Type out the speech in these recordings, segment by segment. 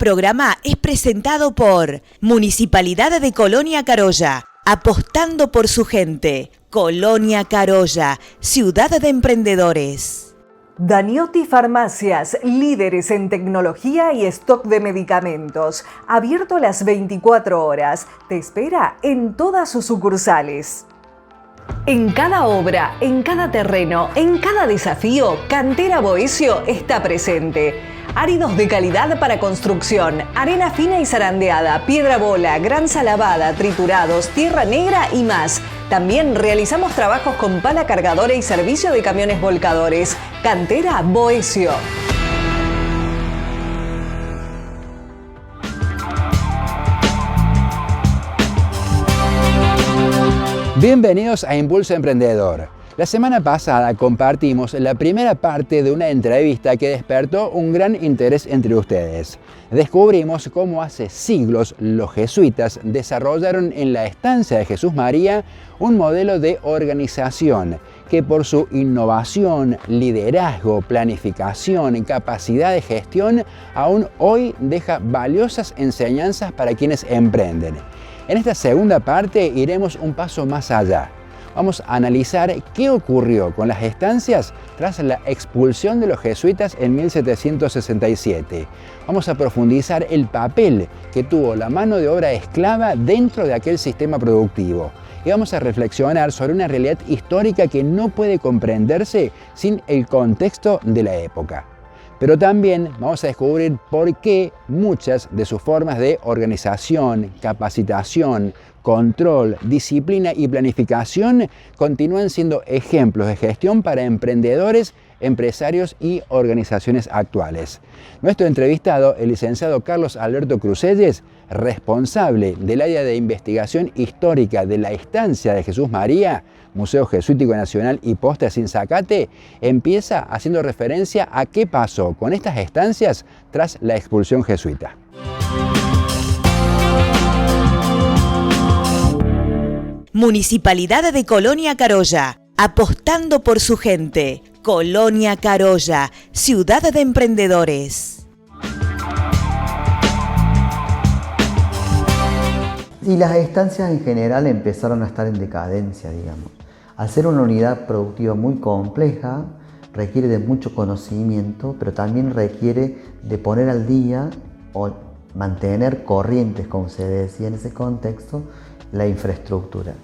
programa es presentado por Municipalidad de Colonia Carolla, apostando por su gente. Colonia Carolla, ciudad de emprendedores. Daniotti Farmacias, líderes en tecnología y stock de medicamentos. Abierto las 24 horas. Te espera en todas sus sucursales. En cada obra, en cada terreno, en cada desafío, Cantera Boesio está presente. Áridos de calidad para construcción, arena fina y zarandeada, piedra bola, granza lavada, triturados, tierra negra y más. También realizamos trabajos con pala cargadora y servicio de camiones volcadores. Cantera Boesio. Bienvenidos a Impulso Emprendedor. La semana pasada compartimos la primera parte de una entrevista que despertó un gran interés entre ustedes. Descubrimos cómo hace siglos los jesuitas desarrollaron en la estancia de Jesús María un modelo de organización que por su innovación, liderazgo, planificación y capacidad de gestión aún hoy deja valiosas enseñanzas para quienes emprenden. En esta segunda parte iremos un paso más allá. Vamos a analizar qué ocurrió con las estancias tras la expulsión de los jesuitas en 1767. Vamos a profundizar el papel que tuvo la mano de obra esclava dentro de aquel sistema productivo. Y vamos a reflexionar sobre una realidad histórica que no puede comprenderse sin el contexto de la época. Pero también vamos a descubrir por qué muchas de sus formas de organización, capacitación, control, disciplina y planificación continúan siendo ejemplos de gestión para emprendedores, empresarios y organizaciones actuales. Nuestro entrevistado, el licenciado Carlos Alberto Crucelles, responsable del área de investigación histórica de la estancia de Jesús María, Museo Jesuítico Nacional y Posta Sin Zacate, empieza haciendo referencia a qué pasó con estas estancias tras la expulsión jesuita. Municipalidad de Colonia Carolla, apostando por su gente. Colonia Carolla, ciudad de emprendedores. Y las estancias en general empezaron a estar en decadencia, digamos. Al ser una unidad productiva muy compleja, requiere de mucho conocimiento, pero también requiere de poner al día o mantener corrientes, como se decía en ese contexto, la infraestructura.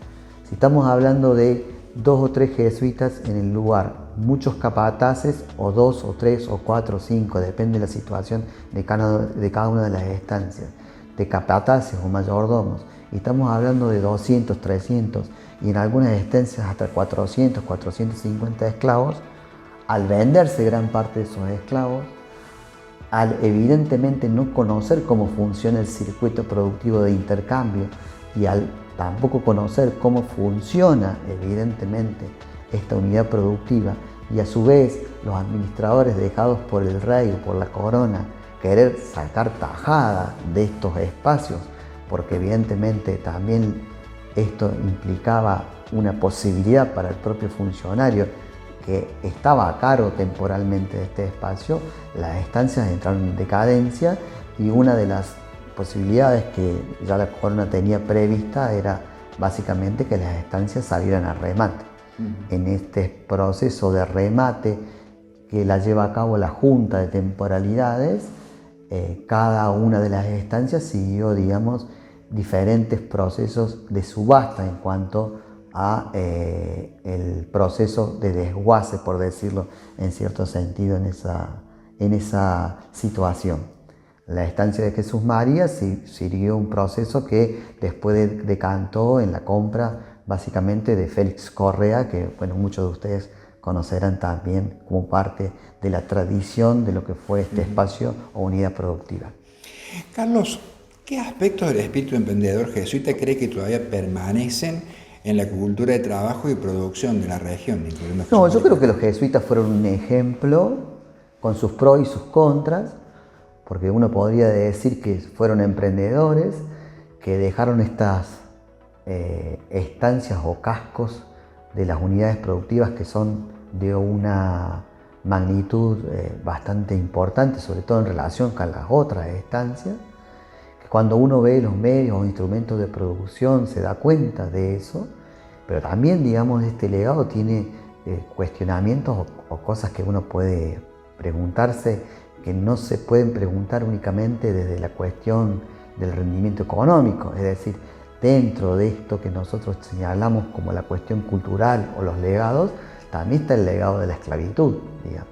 Si estamos hablando de 2 o 3 jesuitas en el lugar, muchos capataces, o 2 o 3 o 4 o 5, depende de la situación de cada una de las estancias, de capataces o mayordomos, y estamos hablando de 200, 300 y en algunas estancias hasta 400, 450 esclavos. Al venderse gran parte de esos esclavos, al evidentemente no conocer cómo funciona el circuito productivo de intercambio y al tampoco conocer cómo funciona evidentemente esta unidad productiva, y a su vez los administradores dejados por el rey o por la corona querer sacar tajada de estos espacios, porque evidentemente también esto implicaba una posibilidad para el propio funcionario que estaba a cargo temporalmente de este espacio. Las estancias entraron en decadencia y una de las posibilidades que ya la corona tenía prevista era básicamente que las estancias salieran a remate. En este proceso de remate que la lleva a cabo la Junta de Temporalidades, cada una de las estancias siguió, digamos, diferentes procesos de subasta en cuanto a el proceso de desguace, por decirlo en cierto sentido, en esa situación. La estancia de Jesús María siguió un proceso que después decantó en la compra básicamente de Félix Correa, que bueno, muchos de ustedes conocerán también como parte de la tradición de lo que fue este espacio o unidad productiva. Carlos, ¿qué aspectos del espíritu emprendedor jesuita cree que todavía permanecen en la cultura de trabajo y producción de la región? No, yo creo que los jesuitas fueron un ejemplo con sus pros y sus contras, porque uno podría decir que fueron emprendedores que dejaron estas estancias o cascos de las unidades productivas que son de una magnitud bastante importante, sobre todo en relación con las otras estancias. Cuando uno ve los medios o instrumentos de producción se da cuenta de eso, pero también, digamos, este legado tiene cuestionamientos o cosas que uno puede preguntarse que no se pueden preguntar únicamente desde la cuestión del rendimiento económico, es decir, dentro de esto que nosotros señalamos como la cuestión cultural o los legados, también está el legado de la esclavitud, digamos.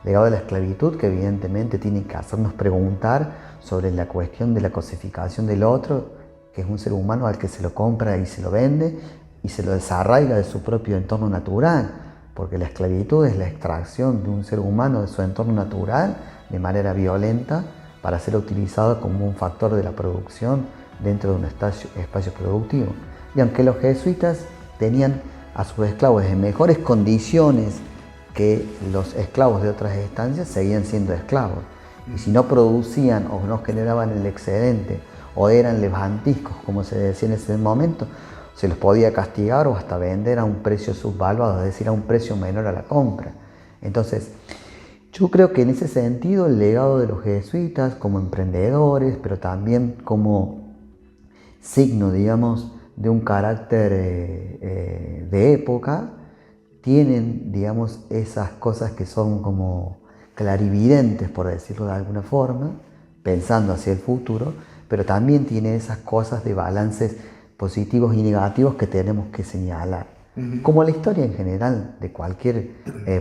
El legado de la esclavitud que evidentemente tiene que hacernos preguntar sobre la cuestión de la cosificación del otro, que es un ser humano al que se lo compra y se lo vende y se lo desarraiga de su propio entorno natural, porque la esclavitud es la extracción de un ser humano de su entorno natural de manera violenta para ser utilizado como un factor de la producción dentro de un espacio productivo. Y aunque los jesuitas tenían a sus esclavos en mejores condiciones que los esclavos de otras estancias, seguían siendo esclavos. Y si no producían o no generaban el excedente o eran levantiscos, como se decía en ese momento, se los podía castigar o hasta vender a un precio subvaluado, es decir, a un precio menor a la compra. Entonces, yo creo que en ese sentido el legado de los jesuitas como emprendedores, pero también como signo, digamos, de un carácter de época, tienen, digamos, esas cosas que son como clarividentes, por decirlo de alguna forma, pensando hacia el futuro, pero también tiene esas cosas de balances positivos y negativos que tenemos que señalar. Como la historia en general de cualquier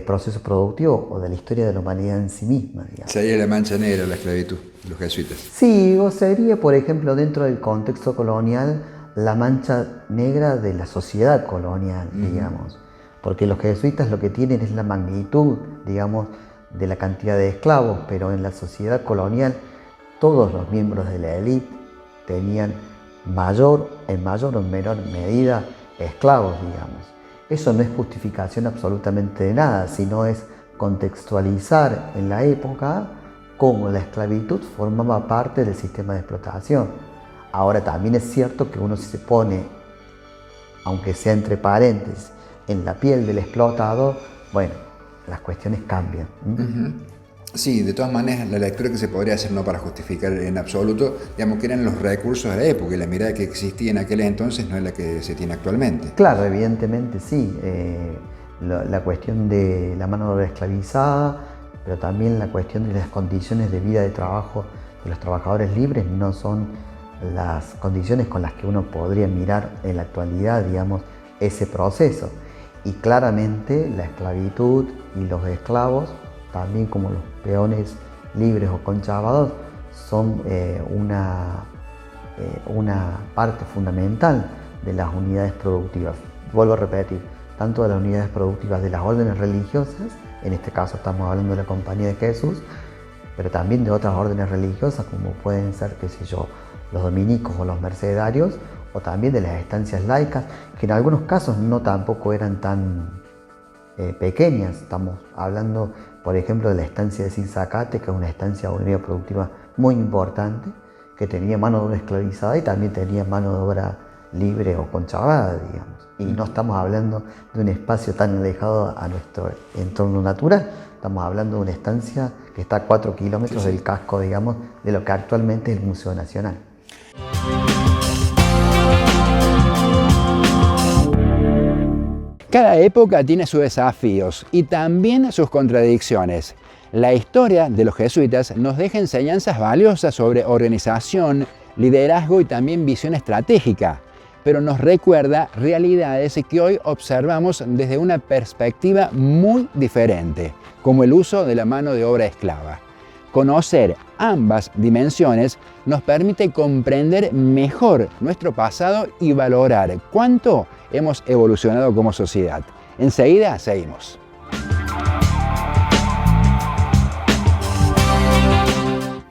proceso productivo o de la historia de la humanidad en sí misma, digamos. Sería la mancha negra la esclavitud, los jesuitas. Sí, o sería, por ejemplo, dentro del contexto colonial, la mancha negra de la sociedad colonial, digamos. Porque los jesuitas lo que tienen es la magnitud, digamos, de la cantidad de esclavos, pero en la sociedad colonial todos los miembros de la élite tenían en mayor o menor medida esclavos, digamos. Eso no es justificación absolutamente de nada, sino es contextualizar en la época cómo la esclavitud formaba parte del sistema de explotación. Ahora también es cierto que uno se pone, aunque sea entre paréntesis, en la piel del explotado, bueno, las cuestiones cambian. Sí, de todas maneras, la lectura que se podría hacer, no para justificar en absoluto, digamos que eran los recursos de la época y la mirada que existía en aquel entonces no es la que se tiene actualmente. Claro, evidentemente sí. La cuestión de la mano de obra esclavizada, pero también la cuestión de las condiciones de vida de trabajo de los trabajadores libres no son las condiciones con las que uno podría mirar en la actualidad, digamos, ese proceso. Y claramente la esclavitud y los esclavos, también como los peones libres o conchavados, son una parte fundamental de las unidades productivas. Vuelvo a repetir, tanto de las unidades productivas de las órdenes religiosas, en este caso estamos hablando de la Compañía de Jesús, pero también de otras órdenes religiosas como pueden ser, qué sé yo, los dominicos o los mercedarios, o también de las estancias laicas, que en algunos casos no tampoco eran tan pequeñas. Estamos hablando, por ejemplo, de la estancia de Sinzacate, que es una estancia unidad productiva muy importante, que tenía mano de obra esclavizada y también tenía mano de obra libre o conchavada, digamos. Y no estamos hablando de un espacio tan alejado a nuestro entorno natural, estamos hablando de una estancia que está a 4 kilómetros del casco, digamos, de lo que actualmente es el Museo Nacional. Cada época tiene sus desafíos y también sus contradicciones. La historia de los jesuitas nos deja enseñanzas valiosas sobre organización, liderazgo y también visión estratégica, pero nos recuerda realidades que hoy observamos desde una perspectiva muy diferente, como el uso de la mano de obra esclava. Conocer ambas dimensiones nos permite comprender mejor nuestro pasado y valorar cuánto hemos evolucionado como sociedad. Enseguida seguimos.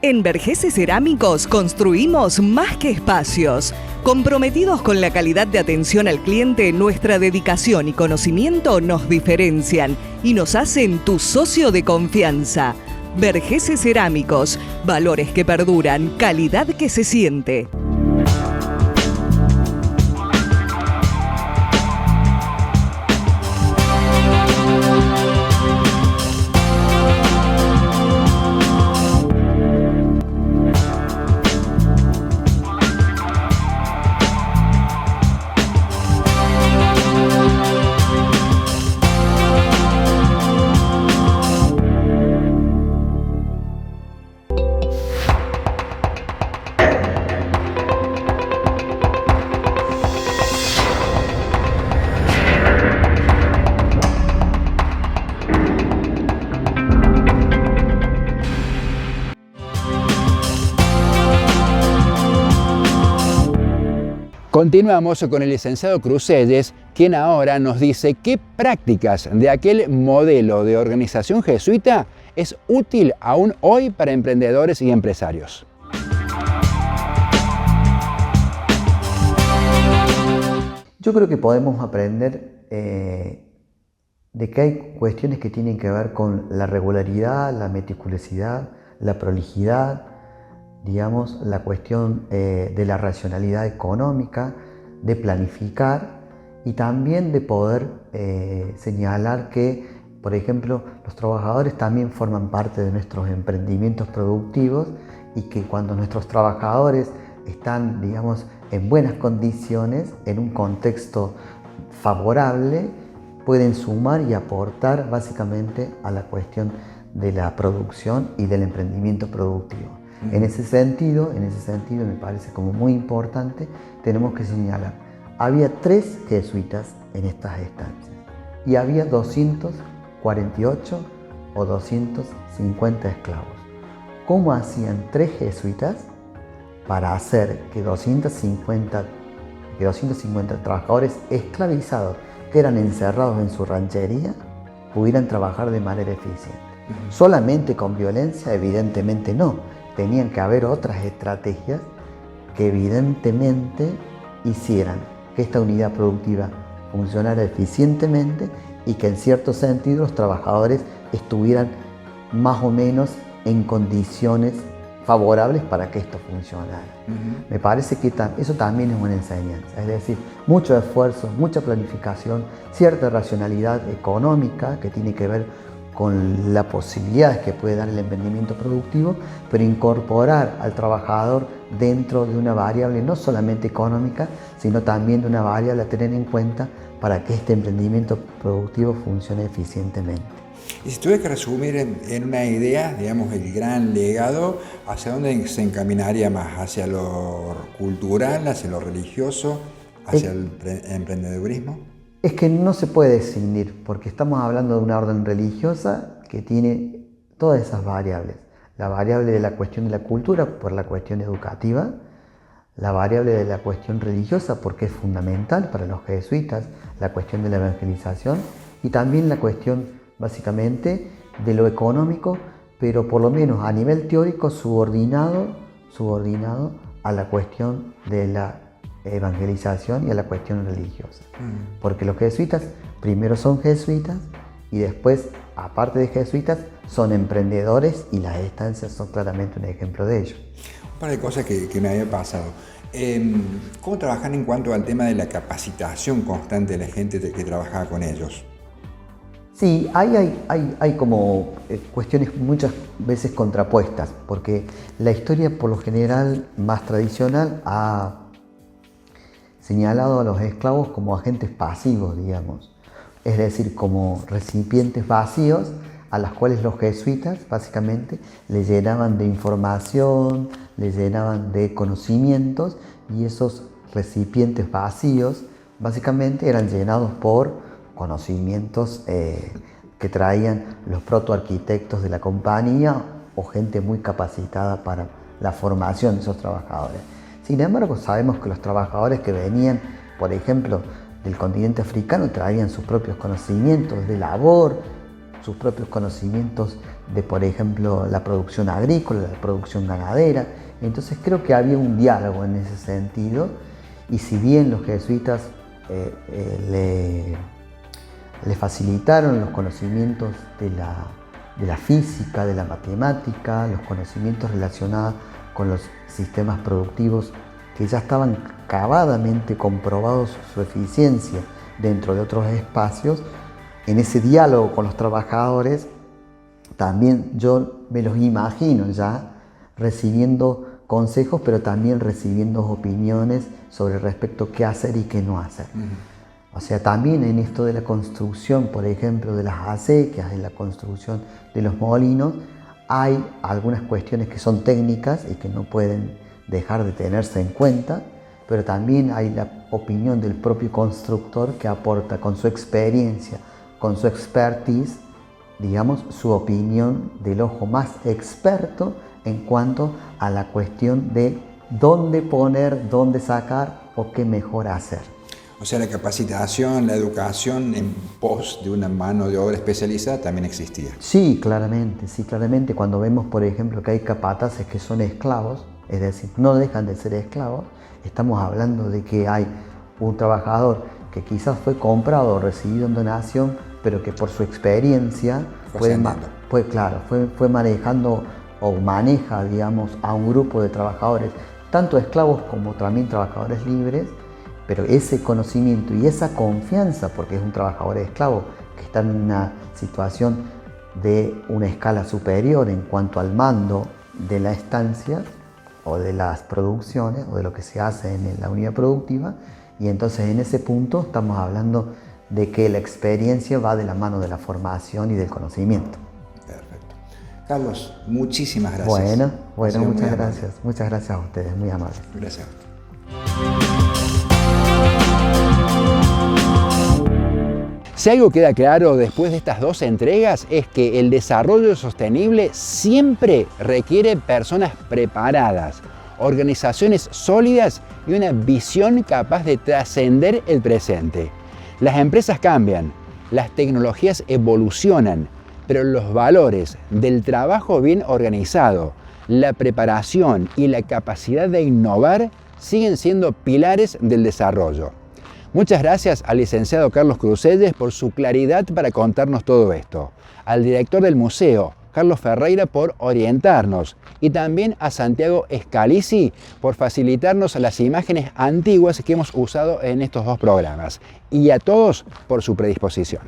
En Vergese Cerámicos construimos más que espacios. Comprometidos con la calidad de atención al cliente, nuestra dedicación y conocimiento nos diferencian y nos hacen tu socio de confianza. Vergese Cerámicos, valores que perduran, calidad que se siente. Continuamos con el licenciado Crucelles, quien ahora nos dice qué prácticas de aquel modelo de organización jesuita es útil aún hoy para emprendedores y empresarios. Yo creo que podemos aprender de que hay cuestiones que tienen que ver con la regularidad, la meticulosidad, la prolijidad, digamos, la cuestión de la racionalidad económica, de planificar y también de poder señalar que, por ejemplo, los trabajadores también forman parte de nuestros emprendimientos productivos y que cuando nuestros trabajadores están, digamos, en buenas condiciones, en un contexto favorable, pueden sumar y aportar básicamente a la cuestión de la producción y del emprendimiento productivo. En ese sentido, me parece como muy importante, tenemos que señalar, había 3 jesuitas en estas estancias y había 248 o 250 esclavos. ¿Cómo hacían 3 jesuitas para hacer que 250 trabajadores esclavizados que eran encerrados en su ranchería pudieran trabajar de manera eficiente? Solamente con violencia, evidentemente no. Tenían que haber otras estrategias que evidentemente hicieran que esta unidad productiva funcionara eficientemente y que en cierto sentido los trabajadores estuvieran más o menos en condiciones favorables para que esto funcionara. Me parece que eso también es una enseñanza, es decir, mucho esfuerzo, mucha planificación, cierta racionalidad económica que tiene que ver con las posibilidades que puede dar el emprendimiento productivo, pero incorporar al trabajador dentro de una variable no solamente económica, sino también de una variable a tener en cuenta para que este emprendimiento productivo funcione eficientemente. Y si tuviera que resumir en una idea, digamos, el gran legado, ¿hacia dónde se encaminaría más? ¿Hacia lo cultural, hacia lo religioso, hacia el emprendedurismo? Es que no se puede definir, porque estamos hablando de una orden religiosa que tiene todas esas variables. La variable de la cuestión de la cultura por la cuestión educativa, la variable de la cuestión religiosa porque es fundamental para los jesuitas, la cuestión de la evangelización y también la cuestión básicamente de lo económico, pero por lo menos a nivel teórico subordinado a la cuestión de la evangelización y a la cuestión religiosa. Porque los jesuitas primero son jesuitas y después, aparte de jesuitas, son emprendedores y las estancias son claramente un ejemplo de ello. Un par de cosas que me había pasado. ¿Cómo trabajan en cuanto al tema de la capacitación constante de la gente que trabajaba con ellos? Sí, hay como cuestiones muchas veces contrapuestas, porque la historia por lo general más tradicional ha señalado a los esclavos como agentes pasivos, digamos, es decir, como recipientes vacíos a las cuales los jesuitas básicamente les llenaban de información, les llenaban de conocimientos y esos recipientes vacíos básicamente eran llenados por conocimientos que traían los protoarquitectos de la compañía o gente muy capacitada para la formación de esos trabajadores. Sin embargo, sabemos que los trabajadores que venían, por ejemplo, del continente africano traían sus propios conocimientos de labor, sus propios conocimientos de, por ejemplo, la producción agrícola, la producción ganadera. Entonces creo que había un diálogo en ese sentido y si bien los jesuitas le facilitaron los conocimientos de la física, de la matemática, los conocimientos relacionados con los sistemas productivos que ya estaban cavadamente comprobados su eficiencia dentro de otros espacios, en ese diálogo con los trabajadores, también yo me los imagino ya recibiendo consejos, pero también recibiendo opiniones sobre respecto a qué hacer y qué no hacer. O sea, también en esto de la construcción, por ejemplo, de las acequias, en la construcción de los molinos, hay algunas cuestiones que son técnicas y que no pueden dejar de tenerse en cuenta, pero también hay la opinión del propio constructor que aporta con su experiencia, con su expertise, digamos, su opinión del ojo más experto en cuanto a la cuestión de dónde poner, dónde sacar o qué mejor hacer. O sea, la capacitación, la educación en pos de una mano de obra especializada también existía. Sí, claramente. Cuando vemos, por ejemplo, que hay capataces que son esclavos, es decir, no dejan de ser esclavos, estamos hablando de que hay un trabajador que quizás fue comprado o recibido en donación, pero que por su experiencia fue manejando o maneja, digamos, a un grupo de trabajadores, tanto esclavos como también trabajadores libres, pero ese conocimiento y esa confianza, porque es un trabajador esclavo que está en una situación de una escala superior en cuanto al mando de la estancia o de las producciones o de lo que se hace en la unidad productiva, y entonces en ese punto estamos hablando de que la experiencia va de la mano de la formación y del conocimiento. Perfecto. Carlos, muchísimas gracias. Bueno, muchas gracias. Muchas gracias a ustedes, muy amables. Gracias a usted. Si algo queda claro después de estas 2 entregas es que el desarrollo sostenible siempre requiere personas preparadas, organizaciones sólidas y una visión capaz de trascender el presente. Las empresas cambian, las tecnologías evolucionan, pero los valores del trabajo bien organizado, la preparación y la capacidad de innovar siguen siendo pilares del desarrollo. Muchas gracias al licenciado Carlos Crucelles por su claridad para contarnos todo esto, al director del museo, Carlos Ferreira, por orientarnos, y también a Santiago Scalisi por facilitarnos las imágenes antiguas que hemos usado en estos 2 programas, y a todos por su predisposición.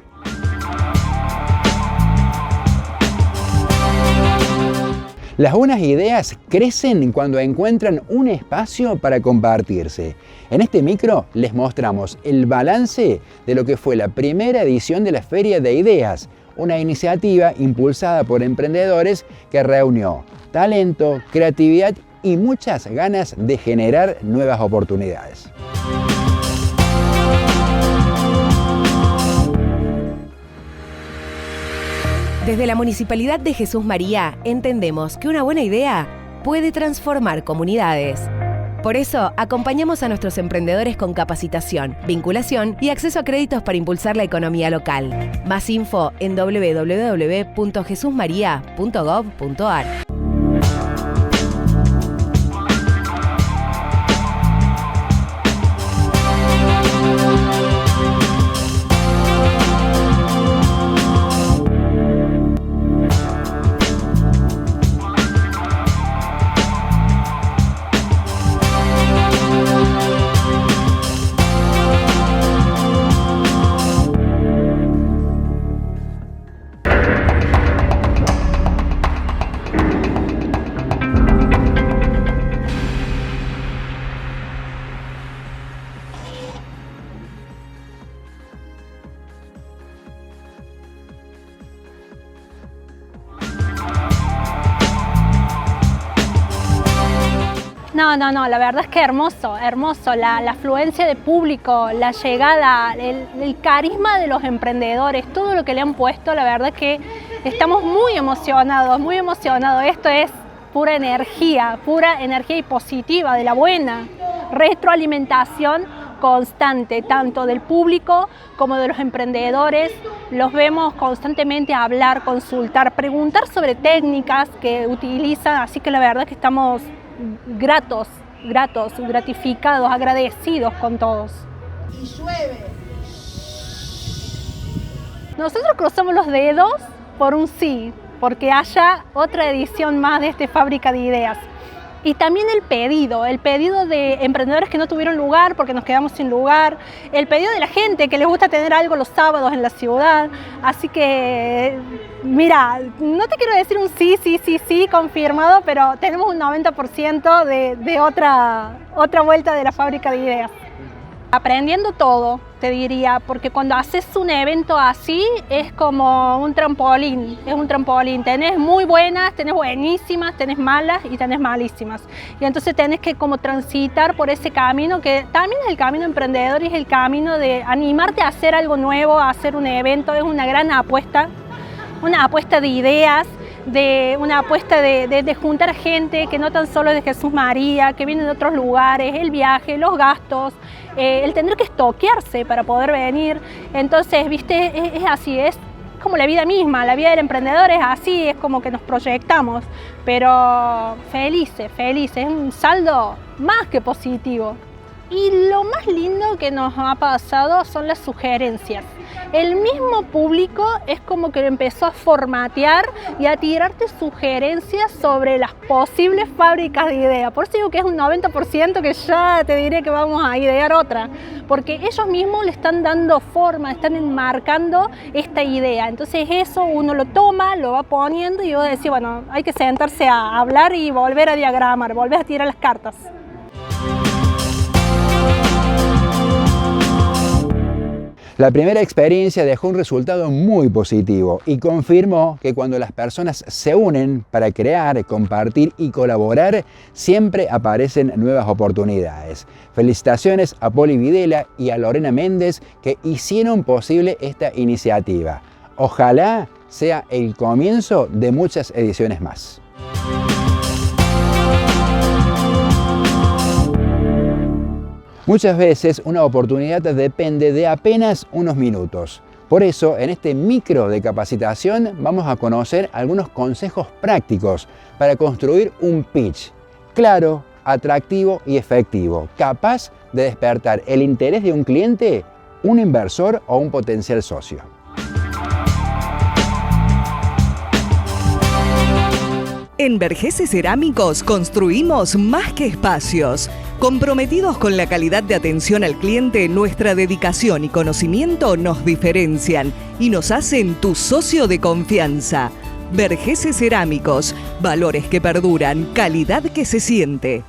Las buenas ideas crecen cuando encuentran un espacio para compartirse. En este micro les mostramos el balance de lo que fue la primera edición de la Feria de Ideas, una iniciativa impulsada por emprendedores que reunió talento, creatividad y muchas ganas de generar nuevas oportunidades. Desde la Municipalidad de Jesús María entendemos que una buena idea puede transformar comunidades. Por eso, acompañamos a nuestros emprendedores con capacitación, vinculación y acceso a créditos para impulsar la economía local. Más info en www.jesusmaria.gov.ar. No, la verdad es que hermoso, la afluencia de público, la llegada, el carisma de los emprendedores, todo lo que le han puesto, la verdad es que estamos muy emocionados, esto es pura energía y positiva, de la buena, retroalimentación constante, tanto del público como de los emprendedores. Los vemos constantemente hablar, consultar, preguntar sobre técnicas que utilizan, así que la verdad es que estamos gratificados, agradecidos con todos. Y llueve. Nosotros cruzamos los dedos por un sí, porque haya otra edición más de Fábrica de Ideas. Y también el pedido de emprendedores que no tuvieron lugar porque nos quedamos sin lugar, el pedido de la gente que les gusta tener algo los sábados en la ciudad. Así que, mira, no te quiero decir un sí confirmado, pero tenemos un 90% de otra vuelta de la Fábrica de Ideas. Aprendiendo todo, te diría, porque cuando haces un evento así es como un trampolín, tenés muy buenas, tenés buenísimas, tenés malas y tenés malísimas. Y entonces tenés que como transitar por ese camino que también es el camino emprendedor y es el camino de animarte a hacer algo nuevo, a hacer un evento. Es una gran apuesta de ideas, una apuesta de juntar gente que no tan solo es de Jesús María, que viene de otros lugares, el viaje, los gastos, el tener que estoquearse para poder venir. Entonces, viste, es así, es como la vida misma, la vida del emprendedor es así, es como que nos proyectamos, pero felices, es un saldo más que positivo. Y lo más lindo que nos ha pasado son las sugerencias. El mismo público es como que lo empezó a formatear y a tirarte sugerencias sobre las posibles fábricas de ideas. Por eso digo que es un 90% que ya te diré que vamos a idear otra, porque ellos mismos le están dando forma, están enmarcando esta idea. Entonces eso uno lo toma, lo va poniendo y vos decís, bueno, hay que sentarse a hablar y volver a diagramar, volver a tirar las cartas. La primera experiencia dejó un resultado muy positivo y confirmó que cuando las personas se unen para crear, compartir y colaborar, siempre aparecen nuevas oportunidades. Felicitaciones a Poli Videla y a Lorena Méndez que hicieron posible esta iniciativa. Ojalá sea el comienzo de muchas ediciones más. Muchas veces una oportunidad depende de apenas unos minutos. Por eso, en este micro de capacitación vamos a conocer algunos consejos prácticos para construir un pitch claro, atractivo y efectivo, capaz de despertar el interés de un cliente, un inversor o un potencial socio. En Vergese Cerámicos construimos más que espacios. Comprometidos con la calidad de atención al cliente, nuestra dedicación y conocimiento nos diferencian y nos hacen tu socio de confianza. Vergese Cerámicos, valores que perduran, calidad que se siente.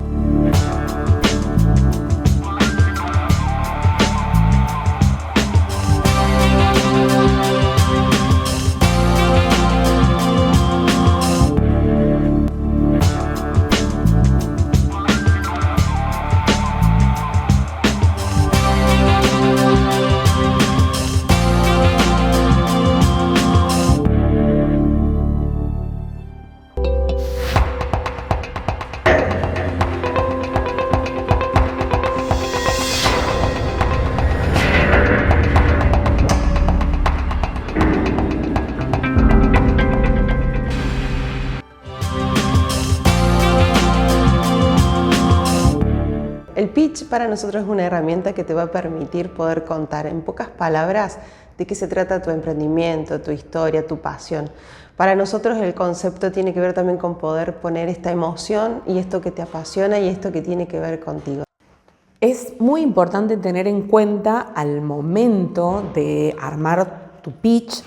El pitch para nosotros es una herramienta que te va a permitir poder contar en pocas palabras de qué se trata tu emprendimiento, tu historia, tu pasión. Para nosotros el concepto tiene que ver también con poder poner esta emoción y esto que te apasiona y esto que tiene que ver contigo. Es muy importante tener en cuenta al momento de armar tu pitch,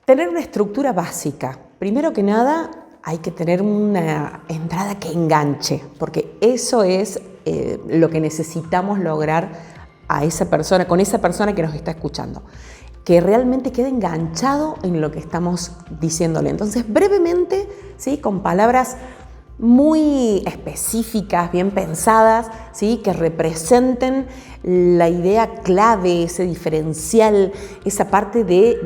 tener una estructura básica. Primero que nada, hay que tener una entrada que enganche, porque eso es lo que necesitamos lograr a esa persona, con esa persona que nos está escuchando, que realmente quede enganchado en lo que estamos diciéndole. Entonces, brevemente, ¿sí?, con palabras muy específicas, bien pensadas, ¿sí?, que representen la idea clave, ese diferencial, esa parte de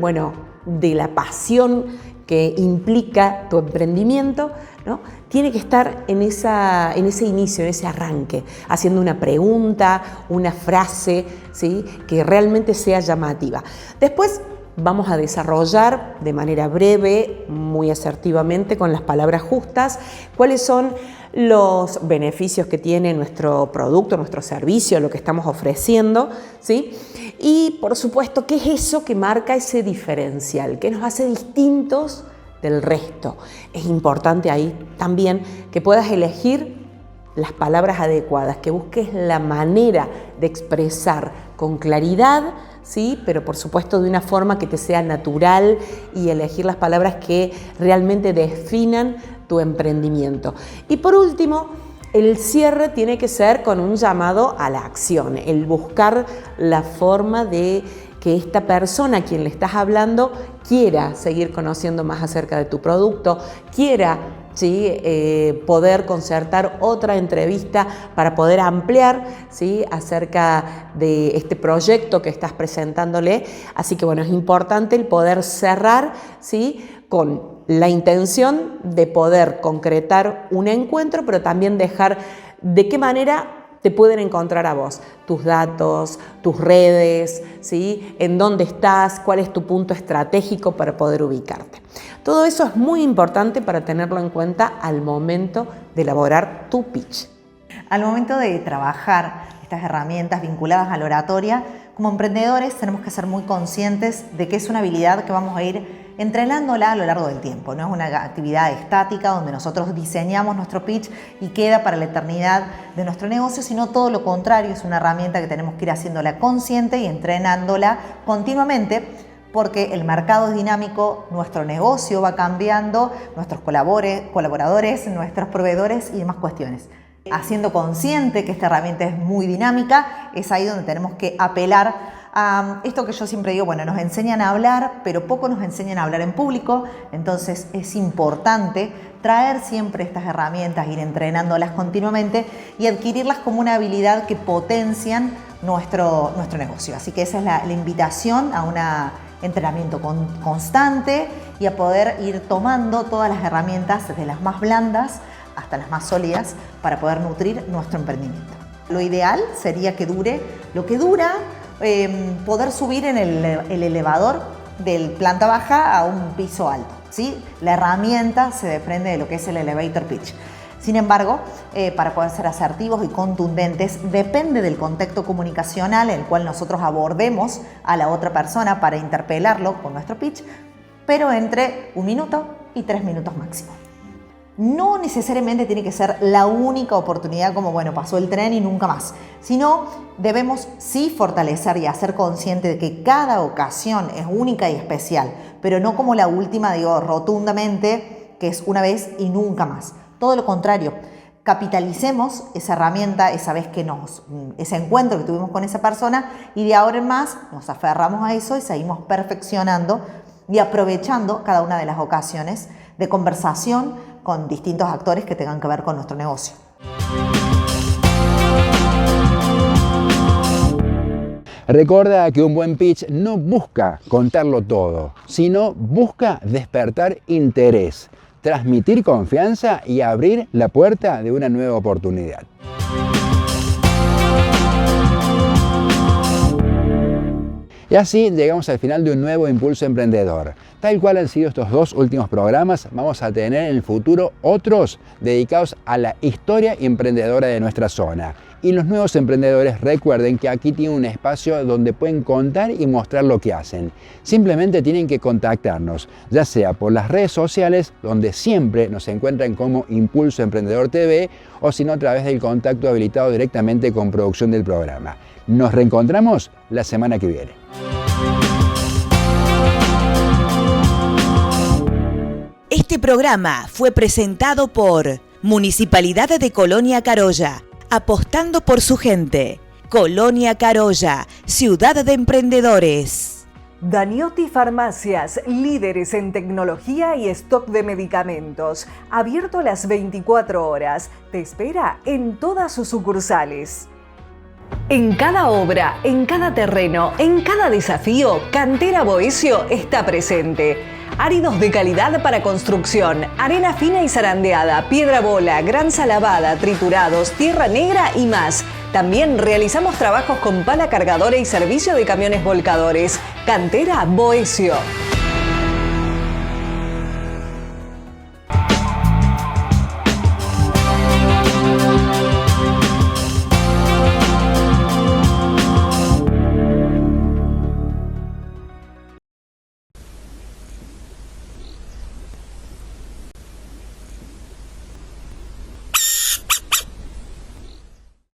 la pasión que implica tu emprendimiento, ¿no? Tiene que estar en ese inicio, en ese arranque, haciendo una pregunta, una frase, ¿sí?, que realmente sea llamativa. Después vamos a desarrollar de manera breve, muy asertivamente, con las palabras justas, cuáles son los beneficios que tiene nuestro producto, nuestro servicio, lo que estamos ofreciendo, ¿sí? Y por supuesto, ¿qué es eso que marca ese diferencial? ¿Qué nos hace distintos del resto? Es importante ahí también que puedas elegir las palabras adecuadas, que busques la manera de expresar con claridad, ¿sí?, pero por supuesto de una forma que te sea natural, y elegir las palabras que realmente definan tu emprendimiento. Y por último, el cierre tiene que ser con un llamado a la acción, el buscar la forma de que esta persona a quien le estás hablando quiera seguir conociendo más acerca de tu producto, quiera, ¿sí?, poder concertar otra entrevista para poder ampliar, ¿sí?, acerca de este proyecto que estás presentándole. Así que es importante el poder cerrar, ¿sí?, con la intención de poder concretar un encuentro, pero también dejar de qué manera te pueden encontrar a vos, tus datos, tus redes, ¿sí? En dónde estás, cuál es tu punto estratégico para poder ubicarte. Todo eso es muy importante para tenerlo en cuenta al momento de elaborar tu pitch. Al momento de trabajar estas herramientas vinculadas a la oratoria, como emprendedores tenemos que ser muy conscientes de que es una habilidad que vamos a ir entrenándola a lo largo del tiempo. No es una actividad estática donde nosotros diseñamos nuestro pitch y queda para la eternidad de nuestro negocio, sino todo lo contrario, es una herramienta que tenemos que ir haciéndola consciente y entrenándola continuamente, porque el mercado es dinámico, nuestro negocio va cambiando, nuestros colaboradores, nuestros proveedores y demás cuestiones. Haciendo consciente que esta herramienta es muy dinámica, es ahí donde tenemos que apelar a esto que yo siempre digo, bueno, nos enseñan a hablar, pero poco nos enseñan a hablar en público, entonces es importante traer siempre estas herramientas, ir entrenándolas continuamente y adquirirlas como una habilidad que potencian nuestro negocio. Así que esa es la invitación a un entrenamiento constante y a poder ir tomando todas las herramientas, desde las más blandas hasta las más sólidas, para poder nutrir nuestro emprendimiento. Lo ideal sería que dure lo que dura poder subir en el elevador del planta baja a un piso alto, ¿sí? La herramienta se desprende de lo que es el elevator pitch. Sin embargo, para poder ser asertivos y contundentes, depende del contexto comunicacional en el cual nosotros abordemos a la otra persona para interpelarlo con nuestro pitch, pero entre 1 minuto y 3 minutos máximo. No necesariamente tiene que ser la única oportunidad como, bueno, pasó el tren y nunca más, sino debemos sí fortalecer y hacer consciente de que cada ocasión es única y especial, pero no como la última, digo, rotundamente, que es una vez y nunca más. Todo lo contrario, capitalicemos esa herramienta, esa vez que ese encuentro que tuvimos con esa persona, y de ahora en más nos aferramos a eso y seguimos perfeccionando y aprovechando cada una de las ocasiones de conversación con distintos actores que tengan que ver con nuestro negocio. Recuerda que un buen pitch no busca contarlo todo, sino busca despertar interés, transmitir confianza y abrir la puerta de una nueva oportunidad. Y así llegamos al final de un nuevo Impulso Emprendedor. Tal cual han sido estos 2 últimos programas, vamos a tener en el futuro otros dedicados a la historia emprendedora de nuestra zona. Y los nuevos emprendedores, recuerden que aquí tienen un espacio donde pueden contar y mostrar lo que hacen. Simplemente tienen que contactarnos, ya sea por las redes sociales, donde siempre nos encuentran como Impulso Emprendedor TV, o si no a través del contacto habilitado directamente con producción del programa. Nos reencontramos la semana que viene. Este programa fue presentado por Municipalidad de Colonia Carolla, apostando por su gente. Colonia Carolla, ciudad de emprendedores. Daniotti Farmacias, líderes en tecnología y stock de medicamentos. Abierto las 24 horas. Te espera en todas sus sucursales. En cada obra, en cada terreno, en cada desafío, Cantera Boesio está presente. Áridos de calidad para construcción, arena fina y zarandeada, piedra bola, granza lavada, triturados, tierra negra y más. También realizamos trabajos con pala cargadora y servicio de camiones volcadores. Cantera Boesio.